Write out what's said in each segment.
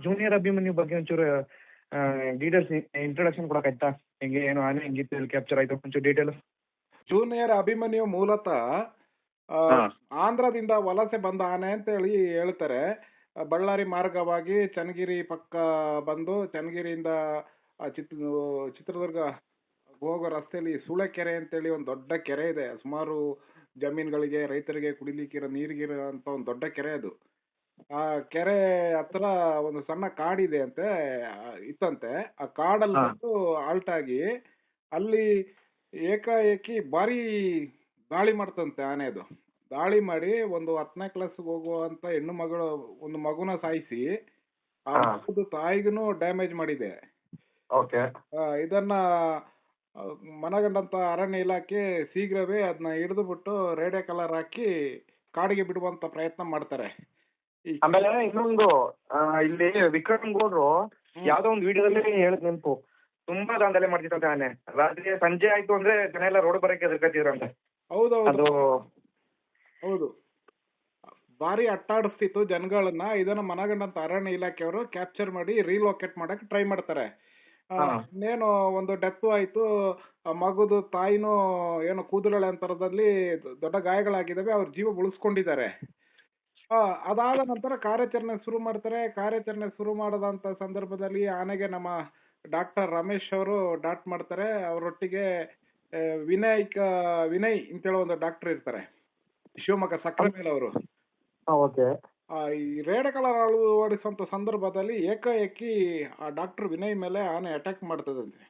Junior Abhimanyu ಬಗ್ಗೆ ಒಂಚೂರು details introduction ಕೊಡಕ್ಕಾಯ್ತಾ? ಹೆಂಗೆ ಏನು ಆನೆ ಹೆಂಗಿತ್ತು, ಎಲ್ಲಿ ಕ್ಯಾಪ್ಚರ್ ಆಯ್ತು, ಒಂಚೂರು ಡೀಟೇಲ್. ಜೂನಿಯರ್ ಅಭಿಮನ್ಯು ಮೂಲತಃ ಆ, ಹಾ ಆಂಧ್ರದಿಂದ ವಲಸೆ ಬಂದ ಆನೆ ಅಂತ ಹೇಳಿ ಹೇಳ್ತಾರೆ. ಬಳ್ಳಾರಿ ಮಾರ್ಗವಾಗಿ ಚನ್ನಗಿರಿ ಪಕ್ಕ ಬಂದು ಚನ್ನಗಿರಿಯಿಂದ ಚಿತ್ರದುರ್ಗ ಹೋಗೋ ರಸ್ತೆಯಲ್ಲಿ ಸೂಳೆಕೆರೆ ಅಂತೇಳಿ ಒಂದು ದೊಡ್ಡ ಕೆರೆ ಇದೆ. ಸುಮಾರು ಜಮೀನುಗಳಿಗೆ ರೈತರಿಗೆ ಕುಡಿಲಿಕ್ಕಿರೋ ನೀರಿಗಿರೋ ಅಂತ ಒಂದು ದೊಡ್ಡ ಕೆರೆ ಅದು. ಆ ಕೆರೆ ಹತ್ರ ಒಂದು ಸಣ್ಣ ಕಾಡಿದೆ ಅಂತೆ, ಇತ್ತಂತೆ. ಆ ಕಾಡಲ್ಲಿ ಹಾ ಬಂದು ಆಲ್ಟ್ ಆಗಿ ಅಲ್ಲಿ ಏಕಾಏಕಿ ಭಾರಿ ದಾಳಿ ಮಾಡ್ತಂತೆ ಆನೆ ಅದು. ದಾಳಿ ಮಾಡಿ ಒಂದು 10ನೇ ಕ್ಲಾಸ್ಗೆ ಹೋಗುವಂತ ಒಂದು ಮಗುನ ಸಾಯಿಸಿ ಆ ಹಾ ಮಗುದು ತಾಯಿಗೂ ಡ್ಯಾಮೇಜ್ ಮಾಡಿದೆ. ಓಕೆ. ಇದನ್ನ ಆ, ಮನಗಂಡಂತ ಅರಣ್ಯ ಇಲಾಖೆ ಶೀಘ್ರವೇ ಅದನ್ನ ಹಿಡಿದು ಬಿಟ್ಟು ರೇಡಿಯೋ ಕಲರ್ ಹಾಕಿ ಕಾಡಿಗೆ ಬಿಡುವಂತ ಪ್ರಯತ್ನ ಮಾಡ್ತಾರೆ. ಈ ಆಮೇಲೆ ಇನ್ನೊಂದು ಇಲ್ಲಿ ವಿಕ್ರಮ್ ಗೌಡ್ರು ಹ್ಮ್. ಯಾವ್ದೋ ಒಂದು ವಿಡಿಯೋದಲ್ಲಿ ಹೇಳಿದ್ ನೆನಪು, ತುಂಬಾ ದಾಂಧಲೆ ಮಾಡ್ತಿತ್ತಂತೆ ಆನೆ. ರಾತ್ರಿ ಸಂಜೆ ಆಯ್ತು ಅಂದ್ರೆ ಜನ ಎಲ್ಲ ರೋಡ್ ಬರಕ್ಕೆ ಎದುರ್ಕತ್ತಿದ್ರಂತೆ. ಹೌದೌದು ಅದು ಹೌದು, ಭಾರಿ ಅಟ್ಟಾಡಿಸ್ತಿತ್ತು ಜನಗಳನ್ನ. ಇದನ್ನ ಮನಗಂಡಂತ ಅರಣ್ಯ ಇಲಾಖೆಯವರು ಕ್ಯಾಪ್ಚರ್ ಮಾಡಿ ರೀಲೊಕೇಟ್ ಮಾಡಕ್ ಟ್ರೈ ಮಾಡ್ತಾರೆ. ಹಾ ಇನ್ನೇನು ಒಂದು ಡೆತ್ ಆಯ್ತು. ಆ ಮಗುದು ತಾಯಿನೂ ಏನೋ ಕೂದಲೆಳೆ ಅಂತರದಲ್ಲಿ ದೊಡ್ಡ ಗಾಯಗಳಾಗಿದ್ದಾವೆ, ಅವ್ರ ಜೀವ ಉಳಿಸ್ಕೊಂಡಿದ್ದಾರೆ. ಅದಾದ ನಂತರ ಕಾರ್ಯಾಚರಣೆ ಶುರು ಮಾಡ್ತಾರೆ. ಕಾರ್ಯಾಚರಣೆ ಶುರು ಮಾಡದಂತ ಸಂದರ್ಭದಲ್ಲಿ ಆನೆಗೆ ನಮ್ಮ ಡಾಕ್ಟರ್ ರಮೇಶ್ ಅವರು ಡಾಟ್ ಮಾಡ್ತಾರೆ. ಅವರೊಟ್ಟಿಗೆ ಆ, ವಿನಯ್ ಅಂತೇಳೋ ಒಂದು ಡಾಕ್ಟರ್ ಇರ್ತಾರೆ, ಶಿವಮೊಗ್ಗ ಸಕ್ಕರೆ ಮೇಲೆ ಅವರು. ಓಕೆ. ಈ ರೇಡಿಯೋ ಕಲರ್ ಅಳವಡಿಸುವಂತ ಸಂದರ್ಭದಲ್ಲಿ ಏಕಾಏಕಿ ಆ ಡಾಕ್ಟರ್ ವಿನಯ್ ಮೇಲೆ ಆನೆ ಅಟ್ಯಾಕ್ ಮಾಡ್ತದಂತೆ.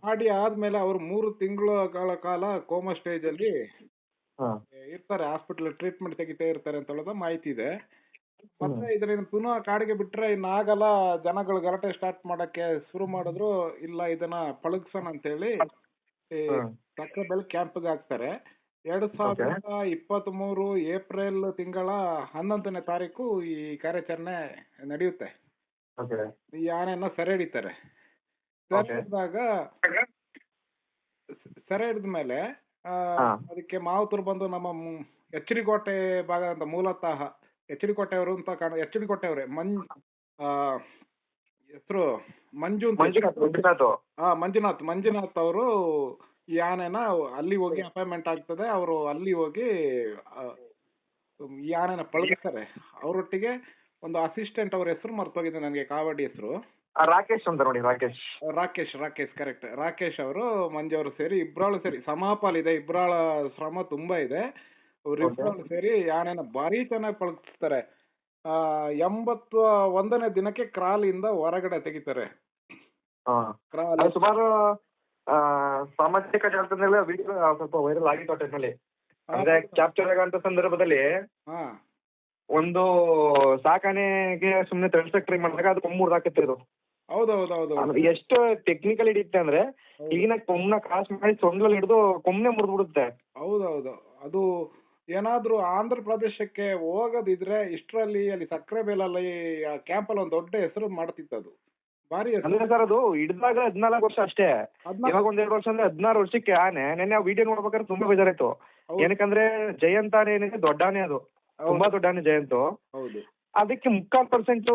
ಮಾಡಿ ಆದ್ಮೇಲೆ ಅವರು 3 ತಿಂಗಳ ಕಾಲ ಕೋಮಾ ಸ್ಟೇಜ್ ಅಲ್ಲಿ ಇರ್ತಾರೆ, ಹಾಸ್ಪಿಟಲ್ ಟ್ರೀಟ್ಮೆಂಟ್ ತೆಗಿತಾ ಇರ್ತಾರೆ ಅಂತ ಹೇಳೋದು ಮಾಹಿತಿ ಇದೆ. ಮತ್ತೆ ಇದರಿಂದ ಪುನಃ ಕಾಡಿಗೆ ಬಿಟ್ರೆ ಇನ್ನಾಗಲ್ಲ, ಜನಗಳು ಗಲಾಟೆ ಸ್ಟಾರ್ಟ್ ಮಾಡಕ್ಕೆ ಶುರು ಮಾಡಿದ್ರು. ಇಲ್ಲ, ಇದನ್ನ ಪಳಗ್ಸೋಣ ಅಂತ ಹೇಳಿ ಸಕ್ಕರೆಬೆಲ್ ಕ್ಯಾಂಪ್ಗೆ ಹಾಕ್ತಾರೆ. 2023 ಏಪ್ರಿಲ್ ತಿಂಗಳ 11ನೇ ತಾರೀಕು ಈ ಕಾರ್ಯಾಚರಣೆ ನಡೆಯುತ್ತೆ. ಈ ಆನೆಯನ್ನ ಸೆರೆ ಹಿಡಿತಾರೆ. ಸೆರೆ ಹಿಡಿದಾಗ ಸೆರೆ ಹಿಡಿದ ಮೇಲೆ ಅದಕ್ಕೆ ಮಾವುತರು ಬಂದು ನಮ್ಮ ಎಚ್ ಡಿ ಕೋಟೆ ಭಾಗ ಅಂತ, ಮೂಲತಃ ಎಚ್ ಡಿ ಕೋಟೆ ಅವರು ಅಂತ ಎಚ್ ಡಿ ಕೋಟೆ ಅವರೇ, ಹೆಸರು ಮಂಜು ಅಂತ, ಮಂಜುನಾಥ್ ಅವರು ಈ ಆನೆನ ಅಲ್ಲಿ ಹೋಗಿ ಅಪಾಯಿಂಟ್ಮೆಂಟ್ ಆಗ್ತದೆ. ಅವರು ಅಲ್ಲಿ ಹೋಗಿ ಈ ಆನೆನ ಪಳಗಿಸ್ತಾರೆ. ಅವರೊಟ್ಟಿಗೆ ಒಂದು ಅಸಿಸ್ಟೆಂಟ್, ಅವ್ರ ಹೆಸರು ಮರ್ತೋಗಿದೆ ನನಗೆ, ಕಾವಡಿ ಹೆಸರು ರಾಕೇಶ್ ಅಂತ ನೋಡಿ. ರಾಕೇಶ್ ಕರೆಕ್ಟ್. ರಾಕೇಶ್ ಅವರು ಮಂಜು ಅವರು ಸೇರಿ ಇಬ್ರಾಳು ಸೇರಿ ಸಮಪಾಲಿದೆ. ಇಬ್ರಾಳ ಶ್ರಮ ತುಂಬಾ ಇದೆ. ಅವ್ರಿಬ್ರಾಳು ಸೇರಿ ಆನೆನ ಭಾರಿ ಚೆನ್ನಾಗಿ ಪಳಗಿಸ್ತಾರೆ. 81ನೇ ದಿನಕ್ಕೆ ಕ್ರಾಲಿಂದ ಹೊರಗಡೆ ತೆಗಿತಾರೆ. ಸುಮಾರು ಸಾಮಾಜಿಕ ಜಾಲತಾಣದಲ್ಲಿ ವಿಡಿಯೋ ಸ್ವಲ್ಪ ವೈರಲ್ ಆಗಿತ್ತು ಆ ಟೈಮಲ್ಲಿ. ಅಂದ್ರೆ ಕ್ಯಾಪ್ಚರ್ ಆಗಂತ ಸಂದರ್ಭದಲ್ಲಿ ಒಂದು ಸಾಕಾಣೆಗೆ ಸುಮ್ನೆ ತಳ್ಸಕ್ ಟ್ರೈ ಮಾಡಿದಾಗ ಅದು ಕೊಂಬ್ ಹಾಕತ್ತೆ. ಇದು ಹೌದೌದೌದು, ಎಷ್ಟು ಟೆಕ್ನಿಕಲ್ ಹಿಡಿಯುತ್ತೆ ಅಂದ್ರೆ ಈಗಿನ ಕೊಮ್ಮನ ಕ್ರಾಸ್ ಮಾಡಿ ಸೊಂಡ್ಲಲ್ಲಿ ಹಿಡಿದು ಕೊಮ್ಮನೆ ಮುರಿದ್ಬಿಡುತ್ತೆ. ಹೌದೌದು. ಅದು ಏನಾದ್ರೂ ಆಂಧ್ರ ಪ್ರದೇಶಕ್ಕೆ ಹೋಗೋದಿದ್ರೆ ಇಷ್ಟರಲ್ಲಿ ಅಲ್ಲಿ ಸಕ್ಕರೆ ಬೇಲಲ್ಲಿ ಕ್ಯಾಂಪಲ್ಲಿ ಒಂದು ದೊಡ್ಡ ಹೆಸರು ಮಾಡ್ತಿತ್ತು. ಅದು ಭಾರಿ ಅಂದ್ರೆ ಸರ್ ಅದು ಹಿಡಿದಾಗ 14 ವರ್ಷ ಅಷ್ಟೇ. ಇವಾಗ 1-2 ವರ್ಷ ಅಂದ್ರೆ 16 ವರ್ಷಕ್ಕೆ ಆನೆ. ನೆನ್ನೆ ಆ ವಿಡಿಯೋ ನೋಡ್ಬೇಕಾದ್ರೆ ತುಂಬಾ ಬೇಜಾರಾಯ್ತು. ಏನಕ್ಕಂದ್ರೆ ಜಯಂತ್ ಆನೆ ಏನಿದೆ ದೊಡ್ಡ ಆನೆ, ಅದು ತುಂಬಾ ದೊಡ್ಡ ಆನೆ ಜಯಂತು. ಹೌದು, ಅದಕ್ಕೆ 3/4%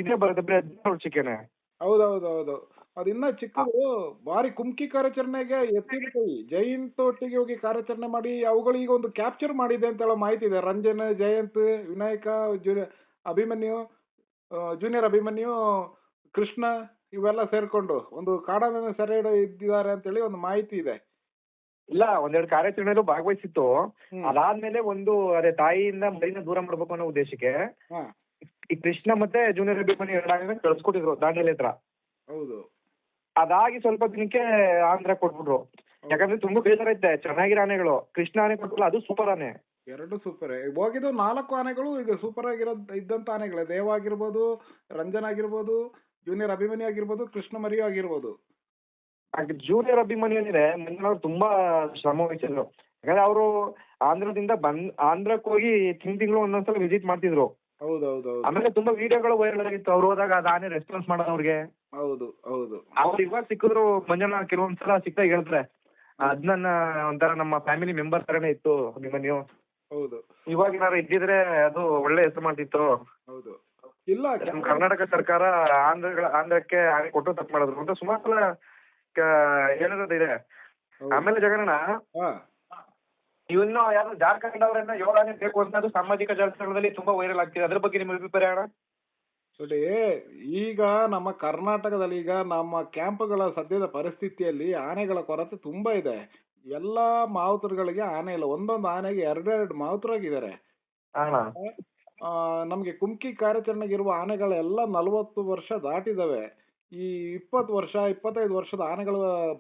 ಇದೇ ಬರುತ್ತೆ ಬರೀ 16 ವರ್ಷಕ್ಕೇನೆ. ಹೌದೌದೌದು. ಅದಿನ್ನ ಚಿಕ್ಕದು. ಭಾರಿ ಕುಮ್ಕಿ ಕಾರ್ಯಾಚರಣೆಗೆ ಎತ್ತಿದ ಕೈ. ಜಯಂತ್ ಒಟ್ಟಿಗೆ ಹೋಗಿ ಕಾರ್ಯಾಚರಣೆ ಮಾಡಿ ಅವುಗಳಿಗೆ ಒಂದು ಕ್ಯಾಪ್ಚರ್ ಮಾಡಿದೆ ಅಂತ ಹೇಳೋ ಮಾಹಿತಿ ಇದೆ. ರಂಜನ್, ಜಯಂತ್, ವಿನಾಯಕ, ಅಭಿಮನ್ಯು, ಜೂನಿಯರ್ ಅಭಿಮನ್ಯು, ಕೃಷ್ಣ ಇವೆಲ್ಲ ಸೇರ್ಕೊಂಡು ಒಂದು ಕಾಡಾನೆ ಸೆರೆ ಇದ್ದಾರೆ ಅಂತೇಳಿ ಒಂದು ಮಾಹಿತಿ ಇದೆ. ಇಲ್ಲ, 1-2 ಕಾರ್ಯಾಚರಣೆಯಲ್ಲೂ ಭಾಗವಹಿಸಿತ್ತು. ಅದಾದ್ಮೇಲೆ ಅದೇ ತಾಯಿಯಿಂದ ಮರಿನ ದೂರ ಮಾಡ್ಬೇಕು ಅನ್ನೋ ಉದ್ದೇಶಕ್ಕೆ ಈ ಕೃಷ್ಣ ಮತ್ತೆ ಜೂನಿಯರ್ ಅಭಿಮನ್ಯು 2 ಆನೆನ ಕಳ್ಸ್ಕೊಟ್ಟಿದ್ರು ದಾಂಡೇಲಿ ಹತ್ರ. ಹೌದು. ಅದಾಗಿ ಸ್ವಲ್ಪ ದಿನಕ್ಕೆ ಆಂಧ್ರ ಕೊಟ್ಬಿಟ್ರು. ಯಾಕಂದ್ರೆ ತುಂಬಾ ಬೇಜಾರೈತೆ. ಚೆನ್ನಾಗಿರೋ ಆನೆಗಳು ಕೃಷ್ಣ ಆನೆ ಕೊಟ್ಟಲ್ಲ, ಅದು ಸೂಪರ್ ಆನೆ. 2 ಸೂಪರ್. ಹೋಗಿದ್ದು 4 ಆನೆಗಳು ಈಗ ಸೂಪರ್ ಇದ್ದಂತ ಆನೆಗಳೇ. ದೇವ ಆಗಿರ್ಬೋದು, ರಂಜನ್ ಆಗಿರ್ಬೋದು, ಜೂನಿಯರ್ ಅಭಿಮನ್ಯು ಆಗಿರ್ಬೋದು, ಕೃಷ್ಣ ಮರಿಯು ಆಗಿರ್ಬೋದು. ಜೂನಿಯರ್ ಅಭಿಮನ್ಯು ಏನಿದೆ ಮಂಜನವ್ರು ತುಂಬಾ ಶ್ರಮ ವಹಿಸಿದ್ರು. ಯಾಕಂದ್ರೆ ಅವರು ಆಂಧ್ರದಿಂದ ಆಂಧ್ರಕ್ಕೆ ಹೋಗಿ ತಿಂಗಳು ಒಂದೊಂದ್ಸಲ ವಿಸಿಟ್ ಮಾಡ್ತಿದ್ರು. ಹೌದೌದು. ಆಮೇಲೆ ತುಂಬಾ ವಿಡಿಯೋಗಳು ವೈರಲ್ ಆಗಿತ್ತು. ಅವ್ರು ಹೋದಾಗ ಅದು ಆನೆ ರೆಸ್ಪಾನ್ಸ್ ಮಾಡೋದು ಅವ್ರಿಗೆ. ಹೌದು ಹೌದು. ಅವ್ರು ಇವಾಗ ಸಿಕ್ಕಿದ್ರು ಮಂಜಣ್ಣ ಕೆಲವೊಂದ್ಸಲ ಸಿಕ್ಕಾಗ ಹೇಳ್ತಾರೆ, ಅದ್ ನನ್ನ ಒಂಥರ ನಮ್ಮ ಫ್ಯಾಮಿಲಿ ಮೆಂಬರ್ ತರನೇ ಇತ್ತು ಅಭಿಮನ್ಯು. ಹೌದು. ಇವಾಗ ಏನಾದ್ರು ಇದ್ದಿದ್ರೆ ಅದು ಒಳ್ಳೆ ಹೆಸರು ಮಾಡ್ತಿತ್ತು. ಹೌದು. ಇಲ್ಲ ನಮ್ಮ ಕರ್ನಾಟಕ ಸರ್ಕಾರ ಆಂಧ್ರಕ್ಕೆ ಆನೆ ಕೊಟ್ಟು ತಪ್ಪು ಮಾಡಿದ್ರು ಅಂತ ಸುಮಾರು ಸಲ ಹೇಳಿರೋದಿದೆ. ಆಮೇಲೆ ಜಗನಣ್ಣ, ಹಾ ಇನ್ನು ಯಾರು ಜಾರ್ಖಂಡ್ ಅವರನ್ನ 7 ಆನೆ ಬೇಕು ಅಂತ ಅದು ಸಾಮಾಜಿಕ ಜಾಲತಾಣದಲ್ಲಿ ತುಂಬಾ ವೈರಲ್ ಆಗ್ತಿದೆ. ಅದ್ರ ಬಗ್ಗೆ ನಿಮ್ಮ ಅಭಿಪ್ರಾಯ ಅಣ್ಣ? ನೋಡಿ, ಈಗ ನಮ್ಮ ಕರ್ನಾಟಕದಲ್ಲಿ ಈಗ ನಮ್ಮ ಕ್ಯಾಂಪ್ಗಳ ಸದ್ಯದ ಪರಿಸ್ಥಿತಿಯಲ್ಲಿ ಆನೆಗಳ ಕೊರತೆ ತುಂಬಾ ಇದೆ. ಎಲ್ಲಾ ಮಾವುತರುಗಳಿಗೆ ಆನೆ ಇಲ್ಲ. ಒಂದೊಂದು ಆನೆಗೆ ಎರಡೆರಡು ಮಾವುತರಾಗಿದ್ದಾರೆ. ಅಣ್ಣ, ನಮ್ಗೆ ಕುಮ್ಕಿ ಕಾರ್ಯಾಚರಣೆಗೆ ಇರುವ ಆನೆಗಳೆಲ್ಲ 40 ವರ್ಷ ದಾಟಿದಾವೆ. ಈ 20 ವರ್ಷ 25 ವರ್ಷದ ಆನೆಗಳು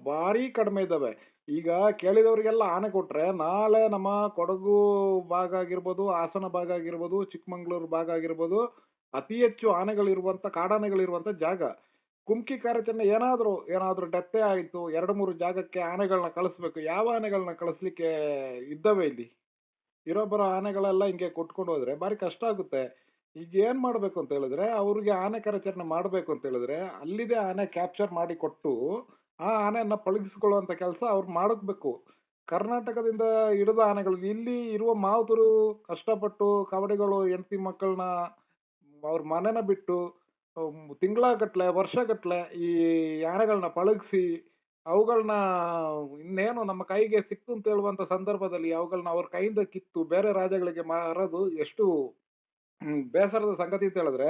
ಭಾರಿ ಕಡಿಮೆ ಇದ್ದಾವೆ. ಈಗ ಕೇಳಿದವರಿಗೆಲ್ಲ ಆನೆ ಕೊಟ್ರೆ ನಾಳೆ ನಮ್ಮ ಕೊಡಗು ಭಾಗ ಆಗಿರ್ಬೋದು, ಹಾಸನ ಭಾಗ ಆಗಿರ್ಬೋದು, ಚಿಕ್ಕಮಂಗ್ಳೂರು ಭಾಗ ಆಗಿರ್ಬೋದು, ಅತಿ ಹೆಚ್ಚು ಆನೆಗಳಿರುವಂತ ಕಾಡಾನೆಗಳಿರುವಂತ ಜಾಗ. ಕುಮ್ಕಿ ಕಾರ್ಯಾಚರಣೆ ಏನಾದ್ರೂ ಡೆತ್ತೆ ಆಯ್ತು, 2-3 ಜಾಗಕ್ಕೆ ಆನೆಗಳನ್ನ ಕಳಿಸ್ಬೇಕು. ಯಾವ ಆನೆಗಳನ್ನ ಕಳಿಸ್ಲಿಕ್ಕೆ ಇದ್ದಾವೆ ಇಲ್ಲಿ? ಇರೋಬ್ಬರ ಆನೆಗಳೆಲ್ಲ ಹಿಂಗೆ ಕೊಟ್ಕೊಂಡು ಹೋದ್ರೆ ಭಾರಿ ಕಷ್ಟ ಆಗುತ್ತೆ. ಈಗ ಏನ್ ಮಾಡ್ಬೇಕು ಅಂತ ಹೇಳಿದ್ರೆ, ಅವ್ರಿಗೆ ಆನೆ ಕಾರ್ಯಾಚರಣೆ ಮಾಡ್ಬೇಕು ಅಂತ ಹೇಳಿದ್ರೆ ಅಲ್ಲಿದೆ ಆನೆ ಕ್ಯಾಪ್ಚರ್ ಮಾಡಿ ಕೊಟ್ಟು ಆ ಆನೆಯನ್ನ ಪಳಗಿಸ್ಕೊಳ್ಳುವಂತ ಕೆಲಸ ಅವ್ರು ಮಾಡಬೇಕು. ಕರ್ನಾಟಕದಿಂದ ಹಿಡಿದ ಆನೆಗಳು ಇಲ್ಲಿ ಇರುವ ಮಾವುತರು ಕಷ್ಟಪಟ್ಟು ಕವಡಿಗಳು ಹೆಂಡತಿ ಮಕ್ಕಳನ್ನ ಅವ್ರ ಮನೆನ ಬಿಟ್ಟು ತಿಂಗಳಗಟ್ಲೆ ವರ್ಷಗಟ್ಲೆ ಈ ಆನೆಗಳನ್ನ ಪಳಗಿಸಿ ಅವುಗಳನ್ನ ಇನ್ನೇನು ನಮ್ಮ ಕೈಗೆ ಸಿಕ್ತು ಅಂತ ಹೇಳುವಂತ ಸಂದರ್ಭದಲ್ಲಿ ಅವುಗಳನ್ನ ಅವ್ರ ಕೈಯಿಂದ ಕಿತ್ತು ಬೇರೆ ರಾಜ್ಯಗಳಿಗೆ ಮಾರೋದು ಎಷ್ಟು ಬೇಸರದ ಸಂಗತಿ ಅಂತ ಹೇಳಿದ್ರೆ,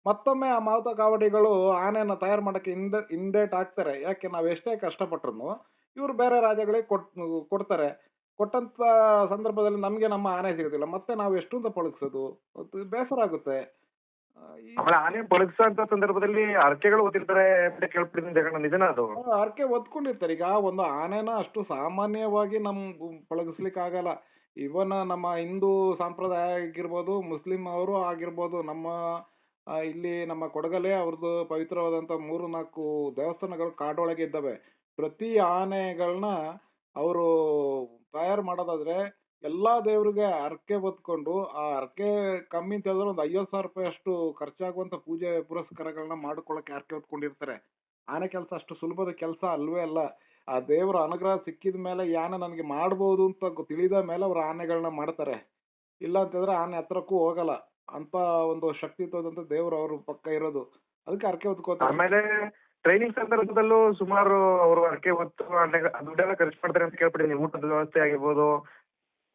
ಮತ್ತೊಮ್ಮೆ ಆ ಮಾವುತ ಕಾವಡಿಗಳು ಆನೆಯನ್ನ ತಯಾರು ಮಾಡಕ್ಕೆ ಹಿಂದೇಟ್ ಹಾಕ್ತಾರೆ. ಯಾಕೆ, ನಾವ್ ಎಷ್ಟೇ ಕಷ್ಟಪಟ್ರು ಇವ್ರು ಬೇರೆ ರಾಜ್ಯಗಳಿಗೆ ಕೊಡ್ತಾರೆ. ಕೊಟ್ಟಂತ ಸಂದರ್ಭದಲ್ಲಿ ನಮ್ಗೆ ನಮ್ಮ ಆನೆ ಸಿಗೋದಿಲ್ಲ. ಮತ್ತೆ ನಾವು ಎಷ್ಟು ಅಂತ ಪಳಗಿಸೋದು? ಬೇಸರ ಆಗುತ್ತೆ. ಆಮೇಲೆ ಆನೆ ಪಳಗಿಸೋ ಸಂದರ್ಭದಲ್ಲಿ ಹರಕೆಗಳು ಓದಿರ್ತಾರೆ ಅಂತ ಕೇಳ್ಬಿಟ್ಟಿದ್ದೀನಿ ಜಗಣ್ಣ, ನಿಜನಾ ಅದು? ಹರಕೆ ಹೊತ್ಕೊಂಡಿರ್ತಾರೆ. ಈಗ ಒಂದು ಆನೆನ ಅಷ್ಟು ಸಾಮಾನ್ಯವಾಗಿ ಪಳಗಿಸ್ಲಿಕ್ಕೆ ಆಗಲ್ಲ. ಇವನ್ ನಮ್ಮ ಹಿಂದೂ ಸಂಪ್ರದಾಯ ಆಗಿರ್ಬೋದು, ಮುಸ್ಲಿಂ ಅವರು ಆಗಿರ್ಬೋದು, ನಮ್ಮ ಇಲ್ಲಿ ನಮ್ಮ ಕೊಡಗಲ್ಲೇ ಅವ್ರದ್ದು ಪವಿತ್ರವಾದಂತ 3-4 ದೇವಸ್ಥಾನಗಳು ಕಾಡೊಳಗೆ ಇದ್ದಾವೆ. ಪ್ರತಿ ಆನೆಗಳನ್ನ ಅವರು ತಯಾರು ಮಾಡೋದಾದ್ರೆ ಎಲ್ಲಾ ದೇವ್ರಿಗೆ ಹರಕೆ ಹೊತ್ಕೊಂಡು, ಆ ಹರಕೆ ಕಮ್ಮಿ ಅಂತ ಹೇಳಿದ್ರೆ ಒಂದು 50,000 ರೂಪಾಯಿ ಅಷ್ಟು ಖರ್ಚಾಗುವಂತ ಪೂಜೆ ಪುರಸ್ಕಾರಗಳನ್ನ ಮಾಡ್ಕೊಳಕ್ಕೆ ಹರಕೆ ಹೊತ್ಕೊಂಡಿರ್ತಾರೆ. ಆನೆ ಕೆಲಸ ಅಷ್ಟು ಸುಲಭದ ಕೆಲಸ ಅಲ್ವೇ ಅಲ್ಲ. ಆ ದೇವರ ಅನುಗ್ರಹ ಸಿಕ್ಕಿದ ಮೇಲೆ ಈ ಆನೆ ನನಗೆ ಮಾಡ್ಬೋದು ಅಂತ ತಿಳಿದ ಮೇಲೆ ಅವ್ರ ಆನೆಗಳನ್ನ ಮಾಡ್ತಾರೆ. ಇಲ್ಲ ಅಂತಂದ್ರೆ ಆನೆ ಹತ್ರಕ್ಕೂ ಹೋಗಲ್ಲ. ಅಂತ ಒಂದು ಶಕ್ತಿತ್ವದಂತ ದೇವ್ರು ಅವ್ರ ಪಕ್ಕ ಇರೋದು. ಅದಕ್ಕೆ ಹರಕೆ ಹೊತ್ಕೋತಾರೆ. ಆಮೇಲೆ ಟ್ರೈನಿಂಗ್ ಸಂದರ್ಭದಲ್ಲೂ ಸುಮಾರು ಅವರು ಹರಕೆ ಹೊತ್ತು ದುಡ್ಡೆಲ್ಲ ಖರ್ಚು ಮಾಡ್ತಾರೆ ಅಂತ ಕೇಳ್ಬಿಟ್ಟಿದ್ದೀನಿ. ಊಟದ ವ್ಯವಸ್ಥೆ ಆಗಿರ್ಬೋದು,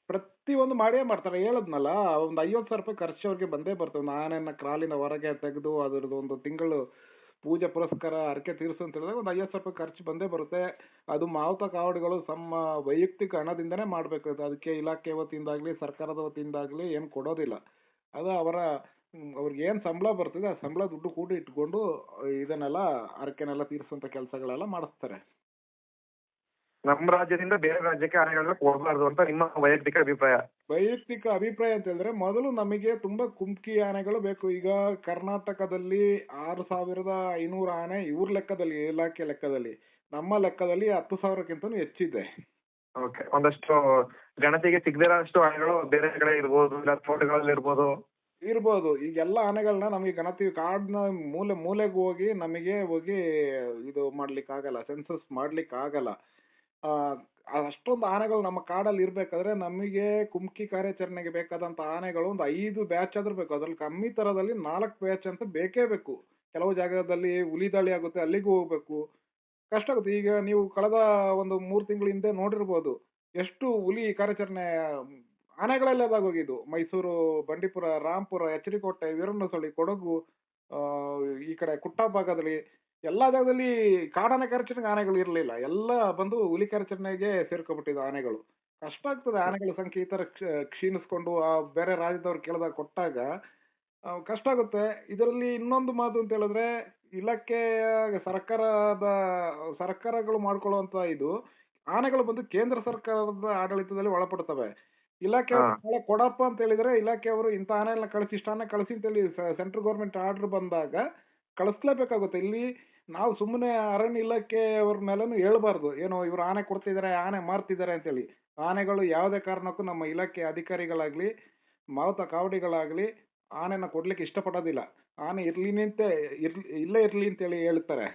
ಪ್ರತಿಯೊಂದು ಮಾಡೇ ಮಾಡ್ತಾರೆ. ಹೇಳದ್ನಲ್ಲ, ಒಂದು 50,000 ರೂಪಾಯಿ ಖರ್ಚು ಅವ್ರಿಗೆ ಬಂದೇ ಬರ್ತದೆ. ಒಂದು ಆನೆಯನ್ನ ಕ್ರಾಲಿನ ಹೊರಗೆ ತೆಗೆದು ಅದ್ರದ್ದು ಒಂದು ತಿಂಗಳು ಪೂಜೆ ಪುರಸ್ಕಾರ ಹರಕೆ ತೀರಿಸು ಅಂತ ಹೇಳಿದಾಗ ಒಂದು 50,000 ರೂಪಾಯಿ ಖರ್ಚು ಬಂದೇ ಬರುತ್ತೆ. ಅದು ಮಾವುತ ಕಾವಡಿಗಳು ತಮ್ಮ ವೈಯಕ್ತಿಕ ಹಣದಿಂದನೇ ಮಾಡ್ಬೇಕು. ಅದಕ್ಕೆ ಇಲಾಖೆ ವತಿಯಿಂದಾಗ್ಲಿ ಸರ್ಕಾರದ ವತಿಯಿಂದಾಗ್ಲಿ ಏನ್ ಕೊಡೋದಿಲ್ಲ. ಅದು ಅವ್ರಿಗೆ ಏನ್ ಸಂಬಳ ಬರ್ತದೆ ಆ ಸಂಬಳ ದುಡ್ಡು ಕೂಡಿ ಇಟ್ಕೊಂಡು ಇದನ್ನೆಲ್ಲ ಹರಕೆನೆಲ್ಲ ತೀರಿಸುವಂತ ಕೆಲಸಗಳೆಲ್ಲ ಮಾಡಿಸ್ತಾರೆ. ನಮ್ಮ ರಾಜ್ಯದಿಂದ ಬೇರೆ ರಾಜ್ಯಕ್ಕೆ ಆನೆಗಳನ್ನ ಕೊಡಬಾರ್ದು ಅಂತ ನಿಮ್ಮ ವೈಯಕ್ತಿಕ ಅಭಿಪ್ರಾಯ? ವೈಯಕ್ತಿಕ ಅಭಿಪ್ರಾಯ ಅಂತ ಹೇಳಿದ್ರೆ, ಮೊದಲು ನಮಗೆ ತುಂಬಾ ಕುಮ್ಕಿ ಆನೆಗಳು ಬೇಕು. ಈಗ ಕರ್ನಾಟಕದಲ್ಲಿ 6,500 ಆನೆ ಇವ್ರ ಲೆಕ್ಕದಲ್ಲಿ, ಇಲಾಖೆ ಲೆಕ್ಕದಲ್ಲಿ. ನಮ್ಮ ಲೆಕ್ಕದಲ್ಲಿ 10,000ಕ್ಕಿಂತನೂ ಹೆಚ್ಚಿದೆ. ಓಕೆ, ಒಂದಷ್ಟು ಗಣತಿಗೆ ಸಿಗದಿರೋ ಅಷ್ಟು ಆನೆಗಳು ಬೇರೆ ಕಡೆ ಇರ್ಬೋದು, ಇಲ್ಲ ತೋಟಗಳಲ್ಲಿ ಇರ್ಬೋದು. ಈಗ ಎಲ್ಲ ಆನೆಗಳನ್ನ ನಮಗೆ ಗಣತಿ ಕಾಡ್ನ ಮೂಲೆಗೆ ಹೋಗಿ ನಮಗೆ ಇದು ಮಾಡ್ಲಿಕ್ಕೆ ಆಗಲ್ಲ, ಸೆನ್ಸಸ್ ಮಾಡ್ಲಿಕ್ಕೆ ಆಗಲ್ಲ. ಅಷ್ಟೊಂದು ಆನೆಗಳು ನಮ್ಮ ಕಾಡಲ್ಲಿ ಇರ್ಬೇಕಾದ್ರೆ ನಮಗೆ ಕುಮ್ಕಿ ಕಾರ್ಯಾಚರಣೆಗೆ ಬೇಕಾದಂತ ಆನೆಗಳು ಒಂದು 5 ಬ್ಯಾಚ್ ಆದ್ರೂ ಬೇಕು. ಅದ್ರಲ್ಲಿ ಕಮ್ಮಿ ತರದಲ್ಲಿ 4 ಬ್ಯಾಚ್ ಅಂತ ಬೇಕೇ ಬೇಕು. ಕೆಲವು ಜಾಗದಲ್ಲಿ ಹುಲಿ ದಾಳಿ ಆಗುತ್ತೆ, ಅಲ್ಲಿಗೂ ಹೋಗ್ಬೇಕು, ಕಷ್ಟ ಆಗುತ್ತೆ. ಈಗ ನೀವು ಕಳೆದ ಒಂದು 3 ತಿಂಗಳ ಹಿಂದೆ ನೋಡಿರ್ಬೋದು, ಎಷ್ಟು ಹುಲಿ ಕಾರ್ಯಾಚರಣೆ ಆನೆಗಳೆಲ್ಲದಾಗೋಗಿದ್ದು. ಮೈಸೂರು, ಬಂಡೀಪುರ, ರಾಂಪುರ, ಎಚರಿಕೋಟೆ, ವೀರಣ್ಣಸೊಳ್ಳಿ, ಕೊಡಗು, ಈ ಕಡೆ ಕುಟ್ಟ ಭಾಗದಲ್ಲಿ ಎಲ್ಲಾ ಜಾಗದಲ್ಲಿ ಕಾಡಾನೆ ಕಾರ್ಯಾಚರಣೆಗೆ ಆನೆಗಳು ಇರಲಿಲ್ಲ. ಎಲ್ಲ ಬಂದು ಹುಲಿ ಕಾರ್ಯಾಚರಣೆಗೆ ಸೇರ್ಕೊಂಡ್ಬಿಟ್ಟಿದ್ದು ಆನೆಗಳು. ಕಷ್ಟ ಆಗ್ತದೆ ಆನೆಗಳ ಸಂಖ್ಯೆ ಈ ತರ ಕ್ಷೀಣಿಸ್ಕೊಂಡು ಬೇರೆ ರಾಜ್ಯದವ್ರು ಕೇಳಿದಾಗ ಕೊಟ್ಟಾಗ ಕಷ್ಟ ಆಗುತ್ತೆ. ಇದರಲ್ಲಿ ಇನ್ನೊಂದು ಮಾತು ಅಂತ ಹೇಳಿದ್ರೆ, ಇಲಾಖೆ ಸರ್ಕಾರಗಳು ಮಾಡ್ಕೊಳ್ಳುವಂತ ಇದು ಆನೆಗಳು ಬಂದು ಕೇಂದ್ರ ಸರ್ಕಾರದ ಆಡಳಿತದಲ್ಲಿ ಒಳಪಡ್ತವೆ. ಇಲಾಖೆ ಕೊಡಪ್ಪ ಅಂತ ಹೇಳಿದ್ರೆ ಇಲಾಖೆಯವರು ಇಂಥ ಆನೆಗಳನ್ನ ಕಳಿಸಿ, ಇಷ್ಟ ಆನೆ ಕಳಿಸಿ ಅಂತ ಹೇಳಿ ಸೆಂಟ್ರಲ್ ಗೌರ್ಮೆಂಟ್ ಆರ್ಡರ್ ಬಂದಾಗ ಕಳಿಸ್ಲೇಬೇಕಾಗುತ್ತೆ. ಇಲ್ಲಿ ನಾವು ಸುಮ್ಮನೆ ಅರಣ್ಯ ಇಲಾಖೆ ಅವ್ರ ಮೇಲೂ ಹೇಳ್ಬಾರ್ದು, ಏನೋ ಇವ್ರು ಆನೆ ಕೊಡ್ತಿದ್ದಾರೆ, ಆನೆ ಮಾರ್ತಿದ್ದಾರೆ ಅಂತೇಳಿ. ಆನೆಗಳು ಯಾವುದೇ ಕಾರಣಕ್ಕೂ ನಮ್ಮ ಇಲಾಖೆ ಅಧಿಕಾರಿಗಳಾಗ್ಲಿ ಮಾವುತ ಕಾವಡಿಗಳಾಗ್ಲಿ ಆನೆನ ಕೊಡ್ಲಿಕ್ಕೆ ಇಷ್ಟಪಡೋದಿಲ್ಲ. ಆನೆ ಇಲ್ಲೇ ಇರ್ಲಿ ಅಂತೇಳಿ ಹೇಳ್ತಾರೆ.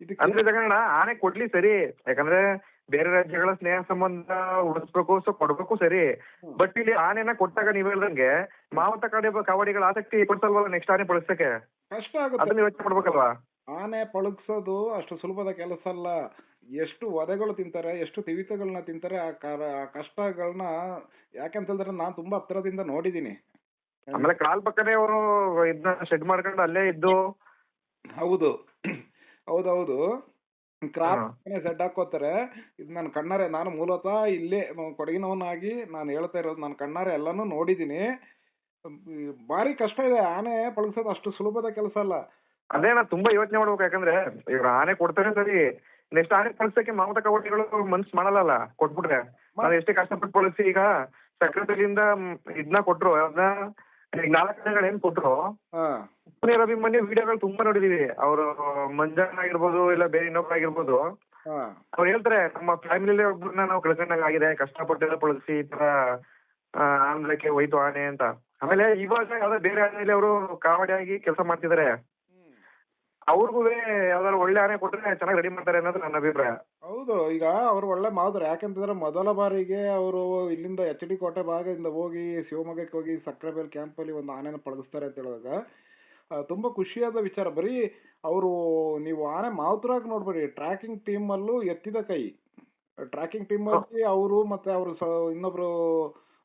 ಇದಕ್ಕೆ ಅಂದ್ರೆ ಜಗಣ್ಣ ಆನೆ ಕೊಡ್ಲಿ ಸರಿ, ಯಾಕಂದ್ರೆ ಬೇರೆ ರಾಜ್ಯಗಳ ಸ್ನೇಹ ಸಂಬಂಧ ಉಳಿಸ್ಬೇಕು, ಸೊ ಕೊಡ್ಬೇಕು ಸರಿ. ಬಟ್ ಇಲ್ಲಿ ಆನೆನ ಕೊಟ್ಟಾಗ ನೀವ್ ಹೇಳ್ದಂಗೆ ಮಾವತ ಕಾವಡಿಗಳ ಆಸಕ್ತಿ ಪಡಿಸಲ್ವಲ್ಲ ನೆಕ್ಸ್ಟ್ ಆನೆ ಬಳಸಕ್ಕೆ, ಕಷ್ಟ ಆಗುತ್ತೆ. ಅದನ್ನ ಯೋಚನೆ ಮಾಡ್ಬೇಕಲ್ವಾ? ಆನೆ ಪಳಗ್ಸೋದು ಅಷ್ಟು ಸುಲಭದ ಕೆಲಸ ಅಲ್ಲ. ಎಷ್ಟು ವಧೆಗಳು ತಿಂತಾರೆ, ಎಷ್ಟು ತಿವಿತಗಳನ್ನ ತಿಂತಾರೆ, ಆ ಕಷ್ಟಗಳನ್ನ ಯಾಕಂತ ಹೇಳಿದ್ರೆ ನಾನು ತುಂಬಾ ಹತ್ರದಿಂದ ನೋಡಿದೀನಿ. ಆಮೇಲೆ ಕಾಲ್ ಪಕ್ಕನೆ ಅವರು ಇದನ್ನ ಶೆಡ್ ಮಾಡ್ಕೊಂಡು ಅಲ್ಲೇ ಇದ್ದು. ಹೌದು ಹೌದೌದು, ಕ್ರಾಪ್ ಸೆಡ್ ಹಾಕೋತಾರೆ. ಇದು ನನ್ನ ಕಣ್ಣಾರೆ, ನಾನು ಮೂಲತಃ ಇಲ್ಲೇ ಕೊಡಗಿನವನಾಗಿ ನಾನು ಹೇಳ್ತಾ ಇರೋದು, ನನ್ನ ಕಣ್ಣಾರೆ ಎಲ್ಲಾನು ನೋಡಿದೀನಿ. ಭಾರಿ ಕಷ್ಟ ಇದೆ ಆನೆ ಪಳಗ್ಸೋದು, ಅಷ್ಟು ಸುಲಭದ ಕೆಲಸ ಅಲ್ಲ. ಅದೇ ನಾ ತುಂಬಾ ಯೋಚನೆ ಮಾಡ್ಬೇಕು, ಯಾಕಂದ್ರೆ ಇವ್ರ ಆನೆ ಕೊಡ್ತಾರೆ ಸರಿ, ನೆಕ್ಸ್ಟ್ ಆನೆ ಪಳಿಸಕ್ಕೆ ಮಾವತ ಕವಟಿಗಳು ಮನ್ಸ್ ಮಾಡಲ್ಲ ಕೊಟ್ಬಿಟ್ರೆ. ನಾನು ಎಷ್ಟೇ ಕಷ್ಟಪಟ್ಟು ಪಳಿಸಿ, ಈಗ ಸಕ್ರೆತಲಿಂದ ಇದನ್ನ ಕೊಟ್ರು, ಅದನ್ನ 4 ದಿನಗಳು ಏನ್ ಕೊಟ್ರು, ಪುನೀರ್ ಅಭಿಮನ್ಯು ವಿಡಿಯೋಗಳು ತುಂಬಾ ನೋಡಿದೀವಿ. ಅವರು ಮಂಜಣ್ಣ ಆಗಿರ್ಬೋದು, ಇಲ್ಲ ಬೇರೆ ಇನ್ನೊಬ್ರು ಆಗಿರ್ಬೋದು, ಅವ್ರು ಹೇಳ್ತಾರೆ ನಮ್ಮ ಫ್ಯಾಮಿಲಿ ಒಬ್ಬರನ್ನ ನಾವು ಕಳ್ಕೊಂಡಂಗ ಆಗಿದೆ, ಕಷ್ಟಪಟ್ಟೆಲ್ಲ ಪಳಗಿಸಿ ಈ ತರ ಆಂಧ್ರಕ್ಕೆ ಹೋಯ್ತು ಆನೆ ಅಂತ. ಆಮೇಲೆ ಇವಾಗ ಯಾವ್ದೋ ಬೇರೆ ಆನೆಯಲ್ಲಿ ಅವರು ಕಾವಡಿಯಾಗಿ ಕೆಲಸ ಮಾಡ್ತಿದಾರೆ, ಅವ್ರಿಗೂ ಯಾವ್ದಾದ್ರು ಒಳ್ಳೆ ಆನೆ ಕೊಟ್ರೆ ಚೆನ್ನಾಗಿ ರೆಡಿ ಮಾಡ್ತಾರೆ ಅನ್ನೋದು ನನ್ನ ಅಭಿಪ್ರಾಯ. ಹೌದು, ಈಗ ಅವ್ರು ಒಳ್ಳೆ ಮಾಡಿದ್ರು. ಯಾಕಂತಂದ್ರೆ ಮೊದಲ ಬಾರಿಗೆ ಅವರು ಇಲ್ಲಿಂದ HD ಕೋಟೆ ಭಾಗದಿಂದ ಹೋಗಿ ಶಿವಮೊಗ್ಗಕ್ಕೆ ಹೋಗಿ ಸಕ್ರೆಬೈಲ್ ಕ್ಯಾಂಪ್ ಅಲ್ಲಿ ಒಂದು ಆನೆನ ಪಳಗಿಸ್ತಾರೆ ಅಂತ ಹೇಳುವಾಗ ತುಂಬಾ ಖುಷಿಯಾದ ವಿಚಾರ. ಬರೀ ಅವರು, ನೀವು ಆನೆ ಮಾವುತರಾಗಿ ನೋಡ್ಬೇಡಿ, ಟ್ರ್ಯಾಕಿಂಗ್ ಟೀಮ್ ಅಲ್ಲೂ ಎತ್ತಿದ ಕೈ. ಟ್ರ್ಯಾಕಿಂಗ್ ಟೀಮ್ ಅಲ್ಲಿ ಅವರು ಮತ್ತೆ ಅವರು ಇನ್ನೊಬ್ರು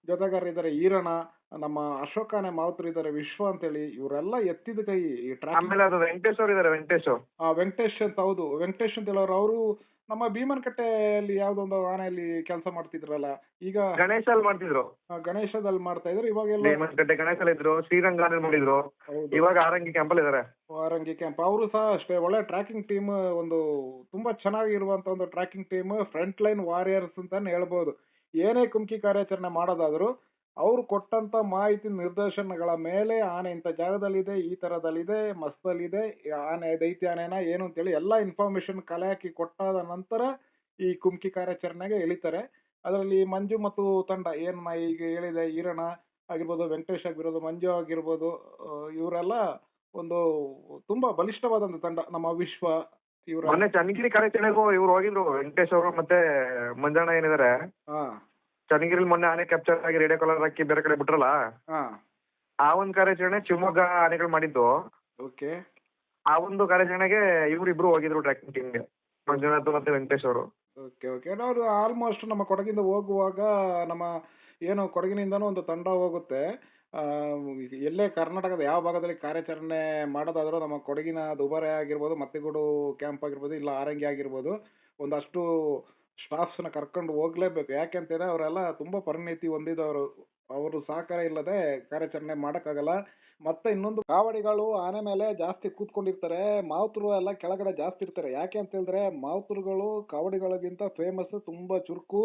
ಜೊತೆಗಾರ ಇದ್ದಾರೆ, ಈರಣ್ಣ, ನಮ್ಮ ಅಶೋಕ್ ಆನೆ ಮಾವುತರು ಇದ್ದಾರೆ, ವಿಶ್ವ ಅಂತೇಳಿ, ಇವರೆಲ್ಲ ಎತ್ತಿದ ಕೈ ಈ ಆಮೇಲೆ ಅದು ವೆಂಕಟೇಶ್ ಅವರು ಇದಾರೆ, ವೆಂಕಟೇಶ್ ಅಂತ. ಹೌದು, ವೆಂಕಟೇಶ್ ಅಂತ ಹೇಳೋರು. ಅವರು ನಮ್ಮ ಭೀಮನಕಟ್ಟೆಯಲ್ಲಿ ಯಾವ್ದೊಂದು ಆನೆಯಲ್ಲಿ ಕೆಲಸ ಮಾಡ್ತಿದ್ರಲ್ಲ, ಈಗ ಗಣೇಶಲ್ಲಿ ಮಾಡ್ತಿದ್ರು, ಗಣೇಶದಲ್ಲಿ ಮಾಡ್ತಾ ಇದ್ರು. ಇವಾಗೆಲ್ಲ ಭೀಮನಕಟ್ಟೆ ಗಣೇಶಲ್ಲಿ ಇದ್ರು, ಶ್ರೀರಂಗ ಮಾಡಿದ್ರು, ಇವಾಗ ಆರಂಗಿ ಕ್ಯಾಂಪ್ ಅಲ್ಲಿ ಇದಾರೆ. ಆರಂಗಿ ಕ್ಯಾಂಪ್ ಅವರು ಸಹ ಅಷ್ಟೇ ಒಳ್ಳೆ ಟ್ರ್ಯಾಕಿಂಗ್ ಟೀಮ್, ಒಂದು ತುಂಬಾ ಚೆನ್ನಾಗಿರುವಂತ ಒಂದು tracking team, front line warriors ಅಂತಾನೆ ಹೇಳ್ಬೋದು. ಏನೇ ಕುಮ್ಕಿ ಕಾರ್ಯಾಚರಣೆ ಮಾಡೋದಾದ್ರು ಅವ್ರು ಕೊಟ್ಟಂತ ಮಾಹಿತಿ ನಿರ್ದೇಶನಗಳ ಮೇಲೆ ಆನೆ ಇಂಥ ಜಾಗದಲ್ಲಿದೆ, ಈ ತರದಲ್ಲಿದೆ, ಮಸ್ತಲ್ಲಿದೆ, ಆನೆ ದೈತ್ಯ ಆನೆನ ಏನು ಅಂತೇಳಿ ಎಲ್ಲಾ ಇನ್ಫಾರ್ಮೇಶನ್ ಕಲೆ ಹಾಕಿ ಕೊಟ್ಟಾದ ನಂತರ ಈ ಕುಮ್ಕಿ ಕಾರ್ಯಾಚರಣೆಗೆ ಇಳಿತಾರೆ. ಅದರಲ್ಲಿ ಮಂಜು ಮತ್ತು ತಂಡ ಏನ್ ಈಗ ಹೇಳಿದೆ, ಈರಣ್ಣ ಆಗಿರ್ಬೋದು, ವೆಂಕಟೇಶ್ ಆಗಿರ್ಬೋದು, ಮಂಜು ಆಗಿರ್ಬೋದು, ಇವರೆಲ್ಲ ಒಂದು ತುಂಬಾ ಬಲಿಷ್ಠವಾದಂತ ತಂಡ. ನಮ್ಮ ವಿಶ್ವ ಇವ್ರ ಮೊನ್ನೆ ಚನ್ನಗಿರಿ ಕಾರ್ಯಾಚರಣೆಗೂ ಇವ್ರು ಹೋಗಿದ್ರು, ವೆಂಕಟೇಶ್ ಅವರು ಮತ್ತೆ ಮಂಜಣ್ಣ ಏನಿದಾರೆ. ಚನ್ನಗಿರಿಲಿ ಮೊನ್ನೆ ಆನೆ ಕ್ಯಾಪ್ಚರ್ ಆಗಿ ರೇಡಿಯೋ ಕಾಲರ್ ಹಾಕಿ ಬೇರೆ ಕಡೆ ಬಿಟ್ರಲ್ಲ, ಆ ಒಂದು ಕಾರ್ಯಾಚರಣೆ ಶಿವಮೊಗ್ಗ ಆನೆಗಳು ಮಾಡಿದ್ದು. ಓಕೆ, ಆ ಒಂದು ಕಾರ್ಯಾಚರಣೆಗೆ ಇವ್ರಿಬ್ರು ಹೋಗಿದ್ರು ಟ್ರ್ಯಾಕಿಂಗ್ ಟೀಮ್ಗೆ, ಮಂಜುನಾಥ್ ಮತ್ತೆ ವೆಂಕಟೇಶ್ ಅವರು. ಓಕೆ ಓಕೆ ನಾವು ಆಲ್ಮೋಸ್ಟ್ ನಮ್ಮ ಕೊಡಗಿಂದ ಹೋಗುವಾಗ ನಮ್ಮ ಏನು ಕೊಡಗಿನಿಂದನೂ ಒಂದು ತಂಡ ಹೋಗುತ್ತೆ. ಎಲ್ಲೇ ಕರ್ನಾಟಕದ ಯಾವ ಭಾಗದಲ್ಲಿ ಕಾರ್ಯಾಚರಣೆ ಮಾಡೋದಾದ್ರೂ ನಮ್ಮ ಕೊಡಗಿನ ದುಬಾರೆ ಆಗಿರ್ಬೋದು, ಮತ್ತಿಗೂಡು ಕ್ಯಾಂಪ್ ಆಗಿರ್ಬೋದು, ಇಲ್ಲ ಆರಂಗಿ ಆಗಿರ್ಬೋದು, ಒಂದಷ್ಟು ಸ್ಟಾಫ್ಸ್ನ ಕರ್ಕೊಂಡು ಹೋಗ್ಲೇಬೇಕು. ಯಾಕೆಂತಂದ್ರೆ ಅವರೆಲ್ಲ ತುಂಬಾ ಪರಿಣಿತಿ ಹೊಂದಿದವರು, ಅವರು ಸಹಕಾರ ಇಲ್ಲದೆ ಕಾರ್ಯಾಚರಣೆ ಮಾಡೋಕ್ಕಾಗಲ್ಲ. ಮತ್ತೆ ಇನ್ನೊಂದು, ಕಾವಡಿಗಳು ಆನೆ ಮೇಲೆ ಜಾಸ್ತಿ ಕೂತ್ಕೊಂಡಿರ್ತಾರೆ, ಮಾವುತರು ಎಲ್ಲ ಕೆಳಗಡೆ ಜಾಸ್ತಿ ಇರ್ತಾರೆ. ಯಾಕೆ ಅಂತ ಹೇಳಿದ್ರೆ ಮಾವುತರುಗಳು ಕಾವಡಿಗಳಿಗಿಂತ ಫೇಮಸ್, ತುಂಬಾ ಚುರುಕು.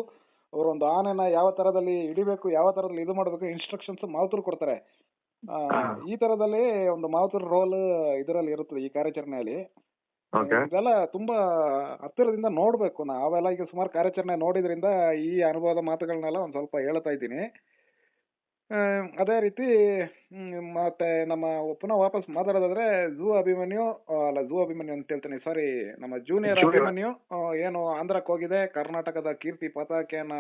ಅವರೊಂದು ಆನೆನ ಯಾವ ತರದಲ್ಲಿ ಹಿಡಿಬೇಕು, ಯಾವ ತರದಲ್ಲಿ ಇದು ಮಾಡಬೇಕು, ಇನ್ಸ್ಟ್ರಕ್ಷನ್ಸ್ ಮಾವುತರು ಕೊಡ್ತಾರೆ. ಈ ತರದಲ್ಲಿ ಒಂದು ಮಾವುತರ ರೋಲ್ ಇದರಲ್ಲಿ ಇರುತ್ತದೆ ಈ ಕಾರ್ಯಾಚರಣೆಯಲ್ಲಿ. ಇದೆಲ್ಲ ತುಂಬಾ ಹತ್ತಿರದಿಂದ ನೋಡ್ಬೇಕು. ನಾವೆಲ್ಲ ಈಗ ಸುಮಾರು ಕಾರ್ಯಾಚರಣೆ ನೋಡಿದ್ರಿಂದ ಈ ಅನುಭವದ ಮಾತುಗಳನ್ನೆಲ್ಲ ಒಂದ್ ಸ್ವಲ್ಪ ಹೇಳ್ತಾ ಇದ್ದೀನಿ. ಅದೇ ರೀತಿ ಮತ್ತೆ ನಮ್ಮ ಪುನಃ ವಾಪಸ್ ಮಾತಾಡೋದಾದ್ರೆ ಝೂ ಅಭಿಮನ್ಯು ಅಂತ ಹೇಳ್ತೀನಿ, ಸಾರಿ, ನಮ್ಮ ಜೂನಿಯರ್ ಅಭಿಮನ್ಯು ಏನು ಆಂಧ್ರಕ್ಕೆ ಹೋಗಿದೆ, ಕರ್ನಾಟಕದ ಕೀರ್ತಿ ಪತಾಕೆಯನ್ನ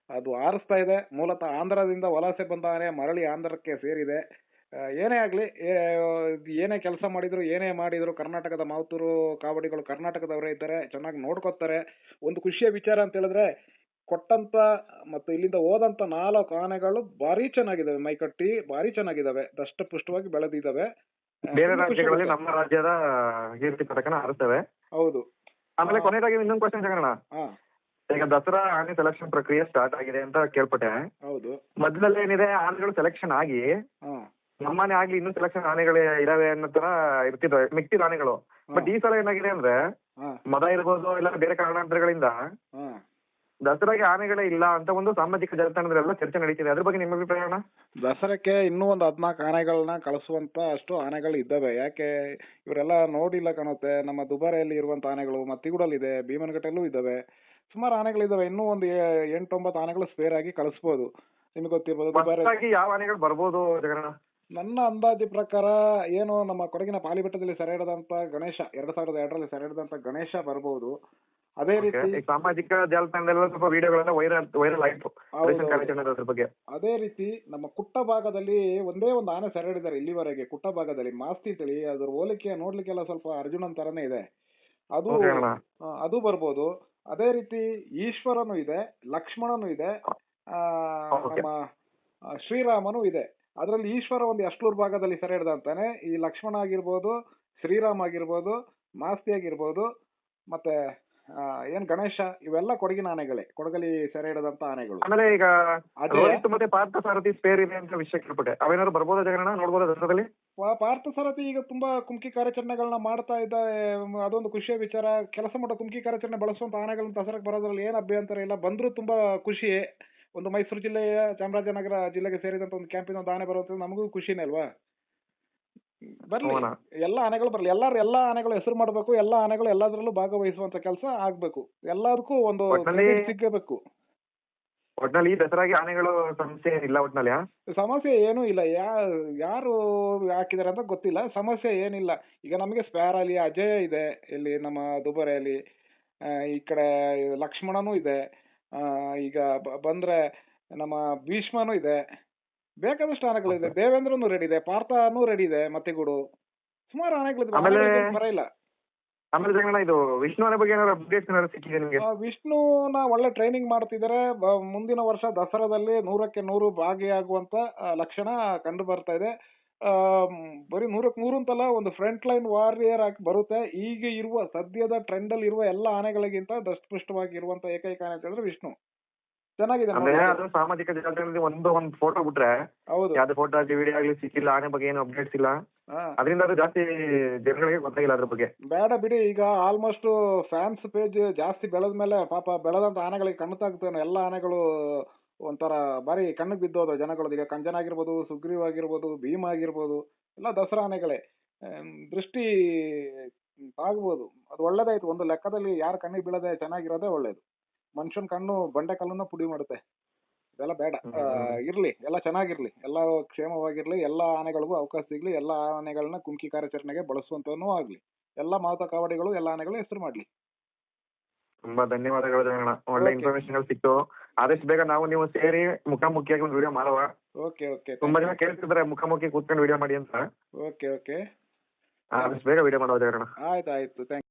ಅದು ಹಾರಿಸ್ತಾ ಇದೆ. ಮೂಲತಃ ಆಂಧ್ರದಿಂದ ವಲಸೆ ಬಂದ ಆನೆ ಮರಳಿ ಆಂಧ್ರಕ್ಕೆ ಸೇರಿದೆ. ಏನೇ ಆಗ್ಲಿ, ಏನೇ ಕೆಲಸ ಮಾಡಿದ್ರು, ಏನೇ ಮಾಡಿದ್ರು, ಕರ್ನಾಟಕದ ಮಾವುತರು ಕಾವಡಿಗಳು ಕರ್ನಾಟಕದವರೇ ಇದ್ದಾರೆ, ಚೆನ್ನಾಗಿ ನೋಡ್ಕೊತಾರೆ. ಒಂದು ಖುಷಿಯ ವಿಚಾರ ಅಂತ ಹೇಳಿದ್ರೆ, ಕೊಟ್ಟಂತ ಮತ್ತು ಇಲ್ಲಿಂದ ಹೋದಂತ 4 ಆನೆಗಳು ಭಾರಿ ಚೆನ್ನಾಗಿದ್ದಾವೆ, ಮೈಕಟ್ಟಿ ಭಾರಿ ಚೆನ್ನಾಗಿದ್ದಾವೆ, ದಷ್ಟಪುಷ್ಟವಾಗಿ ಬೆಳೆದಿದ್ದಾವೆ. ಬೇರೆ ರಾಜ್ಯಗಳಲ್ಲಿ ನಮ್ಮ ರಾಜ್ಯದ ಕೀರ್ತಿ ಪದಕನ ಹಾರಿಸ್ತವೆ. ಹೌದು. ಆಮೇಲೆ ಕೊನೆಯದಾಗಿ ಇನ್ನೊಂದು ಕ್ವಶನ್ ಜಗಣ, ಈಗ ದಸರಾ ಆನೆ ಸೆಲೆಕ್ಷನ್ ಪ್ರಕ್ರಿಯೆ ಸ್ಟಾರ್ಟ್ ಆಗಿದೆ ಅಂತ ಕೇಳ್ಪಟ್ಟೆ. ಹೌದು. ಮೊದಲಲ್ಲಿ ಏನಿದೆ, ಆನೆಗಳು ಸೆಲೆಕ್ಷನ್ ಆಗಿ ನಮ್ಮನೆ ಆಗ್ಲಿ ಇನ್ನೂ ಸೆಲೆಕ್ಷನ್ ಆನೆಗಳು ಇದಾವೆ ಅನ್ನೋ ತರ ಇರ್ತಿದ್ವು ಮಿಕ್ಕಿದ ಆನೆಗಳು. ಬಟ್ ಈ ಸಲ ಏನಾಗಿದೆ ಅಂದ್ರೆ, ಮದ ಇರ್ಬೋದು ಇಲ್ಲ ಬೇರೆ ಕಾರಣಾಂತರಗಳಿಂದ ದಸರಾಗೆ ಆನೆಗಳೇ ಇಲ್ಲ ಅಂತ ಒಂದು ಸಾಮಾಜಿಕ ಜಾಲತಾಣದಲ್ಲೆಲ್ಲ ಚರ್ಚೆ ನಡೀತಿದೆ. ಅದ್ರ ಬಗ್ಗೆ ನಿಮ್ಮ ಅಭಿಪ್ರಾಯ? ದಸರಾಕ್ಕೆ ಇನ್ನೂ ಒಂದು 14 ಆನೆಗಳನ್ನ ಕಳಿಸುವಂತ ಅಷ್ಟು ಆನೆಗಳು ಇದ್ದಾವೆ. ಯಾಕೆ ಇವರೆಲ್ಲ ನೋಡಿಲ್ಲ ಕಾಣುತ್ತೆ. ನಮ್ಮ ದುಬಾರೆಯಲ್ಲಿ ಇರುವಂತ ಆನೆಗಳು ಮತ್ತಿಗೂಡಲ್ಲಿದೆ, ಭೀಮನಘಟ್ಟಲ್ಲೂ ಇದ್ದಾವೆ, ಸುಮಾರು ಆನೆಗಳಿದಾವೆ. ಇನ್ನೂ ಒಂದು 8-9 ಆನೆಗಳು ಸ್ಪೇರ್ ಆಗಿ ಕಳಿಸ್ಬೋದು. ನಿಮ್ಗೆ ಗೊತ್ತಿರ್ಬೋದು ದುಬಾರೆ ಯಾವ ಆನೆಗಳು ಬರ್ಬೋದು ಜಗಣ್ಣ? ನನ್ನ ಅಂದಾಜು ಪ್ರಕಾರ ಏನು ನಮ್ಮ ಕೊಡಗಿನ ಪಾಲಿಬೆಟ್ಟದಲ್ಲಿ ಸೆರೆ ಹಿಡಿದಂತ ಗಣೇಶ 2002ರಲ್ಲಿ ಸೆರೆ ಹಿಡಿದಂತ ಗಣೇಶ ಬರ್ಬೋದು. ಅದೇ Okay. ರೀತಿ ಈ ಸಾಮಾಜಿಕ ಜಾಲತಾಣದಲ್ಲೆಲ್ಲ ಸ್ವಲ್ಪ ವಿಡಿಯೋಗಳೆಲ್ಲ ವೈರಲ್ ಆಯ್ತು ಹೌದು, ರೇಷನ್ ಕಾರ್ಯಾಚರಣೆ ಅದ್ರ ಬಗ್ಗೆ. ಅದೇ ರೀತಿ ನಮ್ಮ ಕುಟ್ಟ ಭಾಗದಲ್ಲಿ ಒಂದೇ ಒಂದು ಆನೆ ಸೆರೆ ಹಿಡಿದಾರೆ ಇಲ್ಲಿವರೆಗೆ. ಕುಟ್ಟ ಭಾಗದಲ್ಲಿ ಮಾಸ್ತಿ ತಳಿ, ಅದ್ರ ಹೋಲಿಕೆ ನೋಡ್ಲಿಕ್ಕೆಲ್ಲ ಸ್ವಲ್ಪ ಅರ್ಜುನನ್ ತರನೇ ಇದೆ. ಅದು Okay ಅಣ್ಣ. ಅದು ಬರ್ಬೋದು. ಅದೇ ರೀತಿ ಈಶ್ವರನು ಇದೆ, ಲಕ್ಷ್ಮಣನು ಇದೆ, ಆ, Okay. ನಮ್ಮ ಶ್ರೀರಾಮನು ಇದೆ. ಅದರಲ್ಲಿ ಈಶ್ವರ ಒಂದು ಯಶ್ಲೂರ್ ಭಾಗದಲ್ಲಿ ಸೆರೆ ಹಿಡ್ದಂತಾನೆ. ಈ ಲಕ್ಷ್ಮಣ ಆಗಿರ್ಬೋದು, ಶ್ರೀರಾಮ್ ಆಗಿರ್ಬೋದು, ಮಾಸ್ತಿ ಆಗಿರ್ಬೋದು, ಮತ್ತೆ ಏನ್ ಗಣೇಶ, ಇವೆಲ್ಲ ಕೊಡಗಿನ ಆನೆಗಳೇ, ಕೊಡಗಲಿ ಸೆರೆ ಹಿಡಿದಂತ ಆನೆಗಳು. ಆಮೇಲೆ ಈಗ ಅದೇ ರೋಹಿತ್ ಮತ್ತೆ ಪಾರ್ಥ ಸಾರಥಿ ಸ್ಪೇರ್ ಇದೆ ಅಂತ ವಿಷಯ ಕೇಳ್ಪಟ್ಟೆ. ಅವೇನಾದ್ರು ಬರ್ಬೋದಾ ಜಗಣ್ಣ, ನೋಡ್ಬೋದಾ ದಸರಾದಲ್ಲಿ? ಪಾರ್ಥ ಸಾರಥಿ ಈಗ ತುಂಬಾ ಕುಮ್ಕಿ ಕಾರ್ಯಾಚರಣೆಗಳನ್ನ ಮಾಡ್ತಾ ಇದ್ದ. ಅದೊಂದು ಖುಷಿಯ ವಿಚಾರ. ಕೆಲಸ ಮಾಡೋ ಕುಮ್ಕಿ ಕಾರ್ಯಾಚರಣೆ ಬಳಸುವಂತ ಆನೆಗಳನ್ನ ದಸರಾಕ್ಕೆ ಬರೋದ್ರಲ್ಲಿ ಏನ್ ಅಭ್ಯಂತರ ಇಲ್ಲ. ಬಂದ್ರು ತುಂಬಾ ಖುಷಿಯೇ. ಒಂದು ಮೈಸೂರು ಜಿಲ್ಲೆಯ ಚಾಮರಾಜನಗರ ಜಿಲ್ಲೆಗೆ ಸೇರಿದಂತ ಒಂದು ಕ್ಯಾಂಪಿನ ಒಂದು ಆನೆ ಬರುತ್ತೆ, ನಮಗೂ ಖುಷಿನೇ ಅಲ್ವಾ. ಬರ್ಲಿ, ಹೌದಾ? ಎಲ್ಲಾ ಆನೆಗಳು ಬರ್ಲಿ. ಎಲ್ಲಾ ಆನೆಗಳು ಹೆಸರು ಮಾಡ್ಬೇಕು, ಎಲ್ಲಾ ಆನೆಗಳು ಎಲ್ಲದರಲ್ಲೂ ಭಾಗವಹಿಸುವಂತ ಕೆಲಸ ಆಗ್ಬೇಕು. ಎಲ್ಲದಕ್ಕೂ ಒಂದು ಒಟ್ನಲ್ಲಿ- credit ಸಿಗಬೇಕು. ಒಟ್ನಲ್ಲಿ ಈ ದಸರಾಗೆ ಆನೆಗಳು ಸಮಸ್ಯೆ ಏನಿಲ್ಲ ಒಟ್ನಲ್ಲಿ. ಸಮಸ್ಯೆ ಏನೂ ಇಲ್ಲ. ಯಾರು ಹಾಕಿದಾರೆ ಅಂತ ಗೊತ್ತಿಲ್ಲ. ಸಮಸ್ಯೆ ಏನಿಲ್ಲ. ಈಗ ನಮಗೆ ಸ್ಪೇರ್ ಅಲ್ಲಿ ಅಜಯ ಇದೆ, ಇಲ್ಲಿ ನಮ್ಮ ದುಬಾರೆಯಲ್ಲಿ. ಈ ಕಡೆ ಲಕ್ಷ್ಮಣನೂ ಇದೆ. ಈಗ ಬಂದ್ರೆ ನಮ್ಮ ಭೀಷ್ಮನೂ ಇದೆ. ಬೇಕಾದಷ್ಟು ಆನೆಗಳಿದೆ. ದೇವೇಂದ್ರನು ರೆಡಿ ಇದೆ, ಪಾರ್ಥನೂ ರೆಡಿ ಇದೆ, ಮತ್ತೆಗೂಡು ಸುಮಾರು ಆನೆಗಳಿದೆ. ಆಮೇಲೆ- ಆನೆಗಳಿಗೆ ಬರ ಇಲ್ಲ. ಆಮೇಲೆ ಜಗಣ್ಣ, ಇದು ವಿಷ್ಣು ಆನೆ ಬಗ್ಗೆ ಏನಾದ್ರು ಅಪ್ಡೇಟ್ಸ್ ಏನಾದ್ರು ಸಿಕ್ಕಿದೆ ನಿಮ್ಗೆ? ವಿಷ್ಣುನ ಒಳ್ಳೆ ಟ್ರೈನಿಂಗ್ ಮಾಡ್ತಿದ್ದಾರೆ. ಮುಂದಿನ ವರ್ಷ ದಸರಾದಲ್ಲಿ 100ಕ್ಕೆ 100 ಭಾಗಿಯಾಗುವಂತ ಲಕ್ಷಣ ಕಂಡು ಬರ್ತಾ ಇದೆ. ಬರೀ 100ಕ್ಕೆ 100 ಅಂತಲ್ಲ, ಒಂದು ಫ್ರಂಟ್ ಲೈನ್ ವಾರಿಯರ್ ಆಗಿ ಬರುತ್ತೆ. ಈಗ ಇರುವ ಸದ್ಯದ ಟ್ರೆಂಡ್ ಅಲ್ಲಿ ಇರುವ ಎಲ್ಲ ಆನೆಗಳಿಗಿಂತ ದಷ್ಟಪುಷ್ಟವಾಗಿ ಇರುವಂತ ಏಕೈಕ ಆನೆ ಅಂತಂದ್ರೆ ವಿಷ್ಣು. ಚೆನ್ನಾಗಿದೆ ಅಂದ್ರೆ ನೋಡಿ. ಅದು ಸಾಮಾಜಿಕ ಜಾಲತಾಣದಲ್ಲಿ ಒಂದು ಫೋಟೋ ಬಿಟ್ರೆ ಹೌದು. ಯಾವ್ದು ಫೋಟೋ ಆಗಲಿ ವಿಡಿಯೋ ಆಗ್ಲಿ ಸಿಕ್ಕಿಲ್ಲ, ಆನೆ ಬಗ್ಗೆ ಏನು ಅಪ್ಡೇಟ್ಸ್ ಇಲ್ಲ. ಹಾ. ಅದರಿಂದ ಅದು ಜಾಸ್ತಿ ಜನಗಳಿಗೆ ಗೊತ್ತಾಗಿಲ್ಲ ಅದ್ರ ಬಗ್ಗೆ. ಬೇಡ ಬಿಡಿ. ಈಗ ಆಲ್ಮೋಸ್ಟ್ ಫ್ಯಾನ್ಸ್ ಪೇಜ್ ಜಾಸ್ತಿ ಬೆಳೆದ್ಮೇಲೆ ಪಾಪ ಬೆಳೆದಂತ ಆನೆಗಳಿಗೆ ಕಣ್ಣು ತಾಗ್ತಾನೆ. ಎಲ್ಲ ಆನೆಗಳು ಒಂಥರ ಬಾರಿ ಕಣ್ಣಿಗೆ ಬಿದ್ದೋದು ಜನಗಳದ್ದು. ಈಗ ಕಂಜನ ಆಗಿರ್ಬೋದು, ಸುಗ್ರೀವ್ ಆಗಿರ್ಬೋದು, ಭೀಮ ಆಗಿರ್ಬೋದು, ಎಲ್ಲ ದಸರಾ ಆನೆಗಳೇ. ದೃಷ್ಟಿ ತಾಗ್ಬೋದು. ಅದು ಒಳ್ಳೇದಾಯ್ತು. ಒಂದು ಲೆಕ್ಕದಲ್ಲಿ ಯಾರ ಕಣ್ಣಿಗೆ ಬೀಳದೆ ಚೆನ್ನಾಗಿರೋದೇ ಒಳ್ಳೇದು. ಮನುಷ್ಯನ್ ಕಣ್ಣು ಬಂಡೆ ಕಲ್ಲನ್ನ ಪುಡಿ ಮಾಡುತ್ತೆ. ಇದೆಲ್ಲ ಬೇಡ. ಇರ್ಲಿ, ಎಲ್ಲ ಚೆನ್ನಾಗಿರ್ಲಿ, ಎಲ್ಲ ಕ್ಷೇಮವಾಗಿರ್ಲಿ, ಎಲ್ಲ ಆನೆಗಳಿಗೂ ಅವಕಾಶ ಸಿಗ್ಲಿ, ಎಲ್ಲ ಆನೆಗಳನ್ನ ಕುಮ್ಕಿ ಕಾರ್ಯಾಚರಣೆಗೆ ಬಳಸುವಂತನೂ ಆಗ್ಲಿ. ಎಲ್ಲ ಮಾವುತ ಕಾವಡಿಗಳು ಎಲ್ಲ ಆನೆಗಳು ಹೆಸರು ಮಾಡ್ಲಿ. ತುಂಬಾ ಧನ್ಯವಾದಗಳು ಜಗಣ್ಣ, ಒಳ್ಳೆ Okay. ಇನ್ಫಾರ್ಮೇಶನ್ ಸಿಕ್ತು. ಆದಷ್ಟು ಬೇಗ ನಾವು ನೀವು ಸೇರಿ ಮುಖಾಮುಖಿಯಾಗಿ ಒಂದು ವಿಡಿಯೋ ಮಾಡುವ. ಓಕೆ. ತುಂಬಾ ಜನ ಕೇಳ್ತಿದ್ದಾರೆ ಮುಖಾಮುಖಿ ಕೂತ್ಕೊಂಡು ವಿಡಿಯೋ ಮಾಡಿ ಅಂತ. ಓಕೆ. ಆದಷ್ಟು ಬೇಗ ವಿಡಿಯೋ ಮಾಡುವ ಜಗಣ್ಣ. ಆಯ್ತು. ಥ್ಯಾಂಕ್